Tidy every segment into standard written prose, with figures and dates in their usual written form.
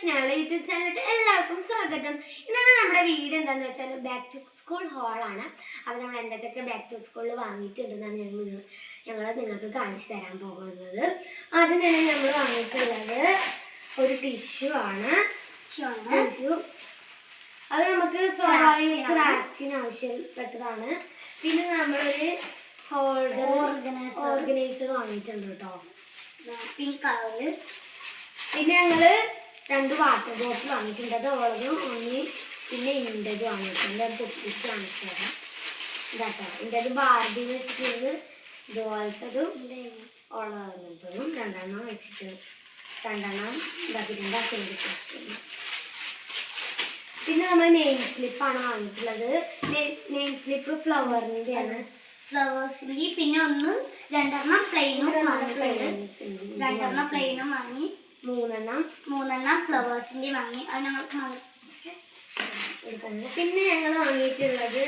ഞങ്ങളുടെ യൂട്യൂബ് ചാനലിലോട്ട് എല്ലാവർക്കും സ്വാഗതം. ഇന്നത്തെ നമ്മുടെ വീഡിയോ എന്താണെന്ന് വെച്ചാൽ ബാക്ക് ടു സ്കൂൾ ഹോളാണ്. അപ്പോൾ നമ്മൾ എന്തൊക്കെ ബാക്ക് ടു സ്കൂളിൽ വാങ്ങിയിട്ടുണ്ടെന്നാണ് ഞങ്ങൾ നിങ്ങൾക്ക് കാണിച്ചു തരാൻ പോകുന്നത്. ആദ്യം തന്നെ നമ്മൾ വാങ്ങിയിട്ടുള്ളത് ഒരു ടിഷ്യൂ ആണ്. ടിഷ്യൂ അത് നമുക്ക് സ്വാഭാവിക ക്രാഫ്റ്റിന് ആവശ്യപ്പെട്ടതാണ്. പിന്നെ നമ്മളൊരു ഓർഗനൈസർ വാങ്ങിയിട്ടുണ്ട് കേട്ടോ, പിങ്ക് കളറ്. പിന്നെ ഞങ്ങൾ 2 വാട്ടർ ബോട്ടിൽ വാങ്ങിയിട്ടുണ്ട്. അത് ഓളതും ഒന്ന് പിന്നെ ഇൻ്റെത് വാങ്ങിയിട്ടുണ്ട്. അത് പൊട്ടിച്ച് വാങ്ങിച്ചു തരാം. ഇതാട്ടോ ഇൻ്റെത് ബാർബിന്ന് വെച്ചിട്ടുള്ളത് ഇതുപോലത്തതും ഓളതും 2 വെച്ചിട്ട് 2 ഇതാക്കിയിട്ടുണ്ട്. ആ ചെയ്ത് വെച്ചിട്ടുണ്ട്. പിന്നെ നമ്മൾ നെയിം സ്ലിപ്പാണ് വാങ്ങിയിട്ടുള്ളത്. നെയിം സ്ലിപ്പ് ഫ്ലവറിൻ്റെയാണ്. ഫ്ലവേഴ്സിൻ്റെ പിന്നെ 2 പ്ലെയിനും വാങ്ങിയിട്ടുണ്ട്. 2 പ്ലെയിനും വാങ്ങി 3 ഫ്ലവേഴ്സിൻ്റെ വാങ്ങി. അത് ഞങ്ങൾക്ക് പിന്നെ ഞങ്ങൾ വാങ്ങിയിട്ടുള്ളത്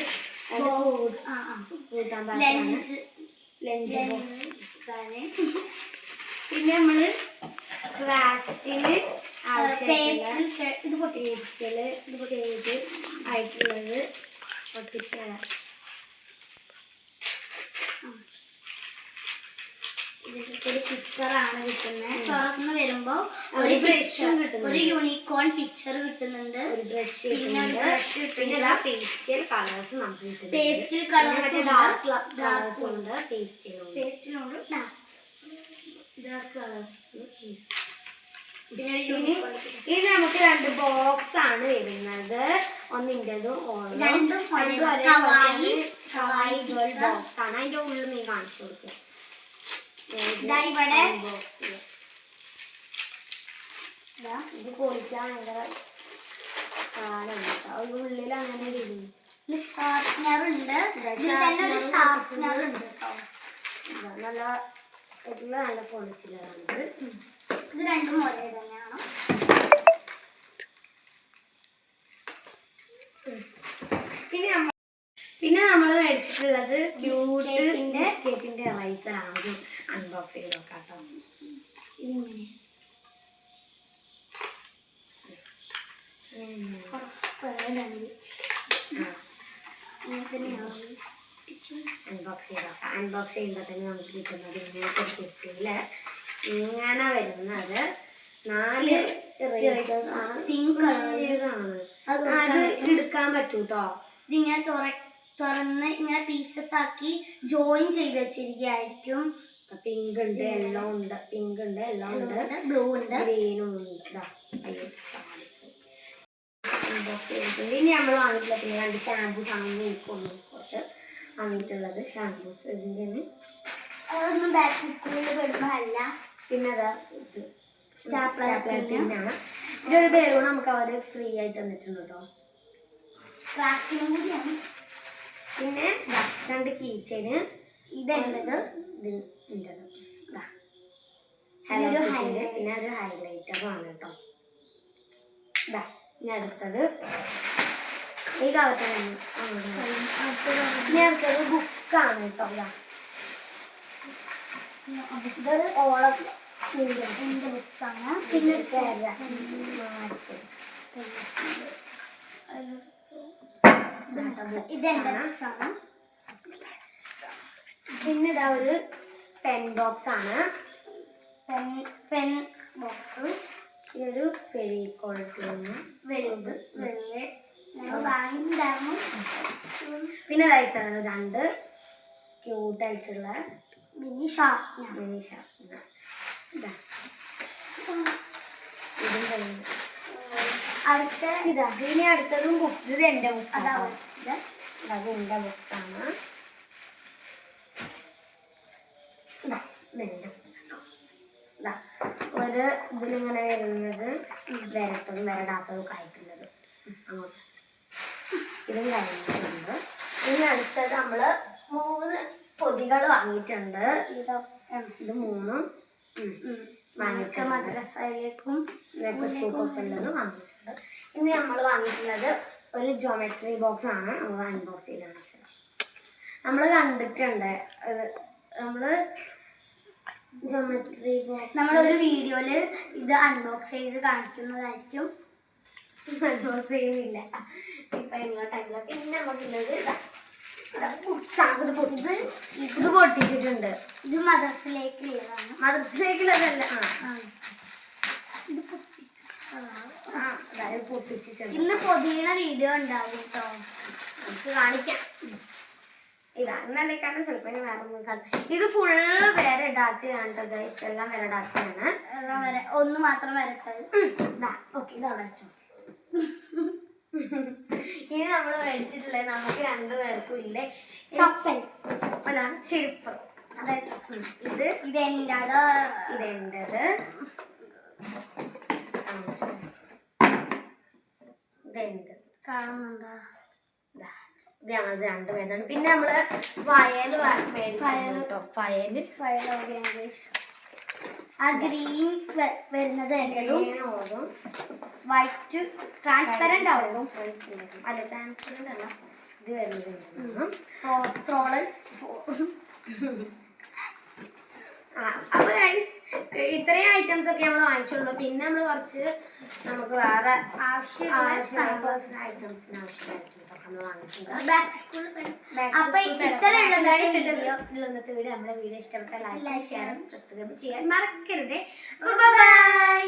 ലഞ്ച്. പിന്നെ നമ്മൾ ക്രാഫ്റ്റിന് ഇത് പേസ്റ്റല് ഷെയ്ഡ് ആയിട്ടുള്ളത് പൊട്ടിച്ച് തരാം. ഒരു പിക്ചറാണ് കിട്ടുന്നത്. തുറന്ന് വരുമ്പോ ഒരു യൂണിക്കോൺ പിക്ചർ കിട്ടുന്നുണ്ട്. ഒരു ബ്രഷ് പിന്നെ പേസ്റ്റൽ കളേഴ്സ് നമുക്ക് കിട്ടും. പേസ്റ്റൽ കളേഴ്സ് ഡാർക്ക് കളേഴ്സ് ഉണ്ട്, പേസ്റ്റിലുണ്ട് ഡാർക്ക് കളേഴ്സ്. പിന്നെ ഇത് നമുക്ക് 2 ബോക്സ് ആണ് വരുന്നത്. ഒന്നിൻ്റെതും ഹവായി ബോക്സ് ആണ്. അതിന്റെ ഉള്ളിൽ നീ കാണിച്ചു കൊടുക്കുക. ഇവിടെ ഇത് പൊളിക്കാൻ ഭയങ്കര കാലമുണ്ട്. അത് ഉള്ളിൽ അങ്ങനെ ഷാർപ്പ്നറുണ്ട്. നല്ല നല്ല പൊളിച്ചിലാണ്. ഇത് 2 ഒരേ തന്നെയാണ്. പിന്നെ നമ്മൾ മേടിച്ചിട്ടുള്ളത് ക്യൂട്ടിന്റെ റൈസർ ആണ്. അൺബോക്സ് ചെയ്ത് നോക്കാട്ടോ. അൺബോക്സ് ചെയ്ത് നോക്കാം. അൺബോക്സ് ചെയ്യുമ്പോൾ തന്നെ നമുക്ക് കിട്ടുന്നത് ഇങ്ങനത്തെ കുട്ടിയില് ഇങ്ങനെ വരുന്നത് 4 റൈസേഴ്സ് ആണ്. പിങ്ക് കളറാണ്. അത് എടുക്കാൻ പറ്റൂട്ടോ. ഇതിങ്ങനെ തുറന്ന് ഇങ്ങനെ പീസസ് ആക്കി ജോയിൻ ചെയ്ത് വെച്ചിരിക്കുകയായിരിക്കും. പിങ്ക് ഉണ്ട്, യെല്ലോ ഉണ്ട്, പിങ്ക് ഉണ്ട്, യെല്ലോ ഉണ്ട്, ബ്ലൂ ഉണ്ട്, ഗ്രീനും ഉണ്ട്. ഇനി നമ്മൾ വാങ്ങിയിട്ടുള്ള പിന്നെ 2 ഷാമ്പൂസ് ആണ്. എനിക്കൊന്നും കുറച്ച് വാങ്ങിയിട്ടുള്ളത് ഷാമ്പൂസ്. ഇതിൻ്റെ അതൊന്നും ബാക്ക് ടു സ്കൂളിൽ പെടുന്നതല്ല. പിന്നെ അതാ ഇത് പിന്നാണ്. ഇതൊരു ബലൂൺ നമുക്ക് അവർ ഫ്രീ ആയിട്ട് തന്നിട്ടുണ്ട് കേട്ടോ. ക്രാഫ്റ്റിനും കൂടിയാണ്. പിന്നെ 2 കീ ചെയിന്. ഇതുള്ളത് ഇതിൻ്റെത് പിന്നെ ഒരു ഹൈലൈറ്ററുമാണ് കേട്ടോ. ഇനി അടുത്തത് ഈ കാലത്ത് ഇനി അടുത്തത് ബുക്കാണ് കേട്ടോ. ഇത് ഓളം ബുക്കാണ്. പിന്നെ പിന്നെ ഇതാ ഒരു പെൻ ബോക്സ് ആണ്. Pen box. ഇതൊരു ഫെവിക്കോളിന് വലുത്. പിന്നെ ഇതായിട്ടാണ് 2 ക്യൂട്ടായിട്ടുള്ള മിനി ഷാർപ്പ്നർ. ഇതും കഴിഞ്ഞു. അടുത്ത ഇനി അടുത്തതും ബുക്ക്. ഇത് എൻ്റെ ബുക്ക്. അത് എൻ്റെ ബുക്കാണ്. ഇതെൻ്റെ ബുക്സ്. ഒരു ഇതിലിങ്ങനെ വരുന്നത് വരട്ടതും വരടാത്തതും ഒക്കെ ആയിട്ടുള്ളത്. അങ്ങോട്ട് ഇതും കഴിഞ്ഞിട്ടുണ്ട്. ഇനി അടുത്തത് നമ്മൾ 3 പൊതികൾ വാങ്ങിയിട്ടുണ്ട്. ഇത് 3 വാങ്ങിയിട്ട് മദ്രസയിലേക്കും സ്കൂൾക്കൊക്കെ ഉള്ളത് വാങ്ങിയിട്ടുണ്ട്. ഇനി നമ്മൾ വാങ്ങിയിട്ടുള്ളത് ഒരു ജോമെട്രി ബോക്സ് ആണ്. നമ്മൾ അൺബോക്സ് ചെയ്താണ്. നമ്മൾ കണ്ടിട്ടുണ്ട്. നമ്മൾ ജോമെട്രി ബോക്സ് നമ്മളൊരു വീഡിയോയില് ഇത് അൺബോക്സ് ചെയ്ത് കാണിക്കുന്നതായിരിക്കും. അൺബോക്സ് ചെയ്യുന്നില്ല ഇപ്പൊ എല്ലാ ടൈമിലും. പിന്നെ നമുക്കുള്ളത് ഇത് പൊട്ടിച്ചിട്ടുണ്ട്. ഇത് മദ്രസിലേക്കുള്ളതാണ്. മദ്രസിലേക്കുള്ളതല്ല. അതായത് പൊട്ടിച്ചിട്ടുണ്ട്. ഇന്ന് പൊതിയണ വീഡിയോ ഉണ്ടാവും കേട്ടോ, നമുക്ക് കാണിക്കാം. ഇതാണെന്നല്ലേ കാരണം ചിലപ്പോ വേറെ ഒന്നും കാണും. ഇത് ഫുള്ള് വേറെ ഇടാത്തതാണ് കേട്ടോ ഗൈസ്, എല്ലാം വേറെ ഇടാത്തതാണ്. എല്ലാം വരെ ഒന്ന് മാത്രം വരട്ടത്. ഓക്കെ ഇതവിടെ വെച്ചോ. ഇനി നമ്മൾ മേടിച്ചിട്ടുള്ളത് നമുക്ക് രണ്ടുപേർക്കും ഇല്ലേ ചപ്പലാണ്, ചെരുപ്പ്. അതായത് ഇതെന്റേത്, ഇതെന്റേത്, ഇതെന്റേത് കാണുന്നുണ്ടോ? ഇതാണ് രണ്ടുപേരാണ്. പിന്നെ നമ്മള് ഫയല് മേടിച്ചിട്ടോ. ഫയല് ആ ഗ്രീൻ വരുന്നത് എന്റേതും, ഓതും വൈറ്റ് ട്രാൻസ്പെറന്റ് ആവും. അല്ല ട്രാൻസ്പെറന്റ് അല്ല, ഇത് വരുന്നത് ഫ്രോളൻ. അപ്പൊ ഗൈസ് ഇത്രയും ഐറ്റംസ് ഒക്കെ നമ്മൾ വാങ്ങിച്ചുള്ളൂ. പിന്നെ നമ്മൾ കുറച്ച് നമുക്ക് വേറെ ആവശ്യമായ പേഴ്സണൽ ഐറ്റംസിന് ആവശ്യമായ ഐറ്റംസ് ഒക്കെ നമ്മൾ വാങ്ങിച്ചിട്ടുണ്ട്. Back to school. അപ്പൊ ഇന്നത്തെ വീഡിയോ നമ്മുടെ വീഡിയോ ഇഷ്ടപ്പെട്ട ലൈക്ക് ഷെയർ സബ്സ്ക്രൈബ് ചെയ്യാൻ മറക്കരുത്. ബൈ.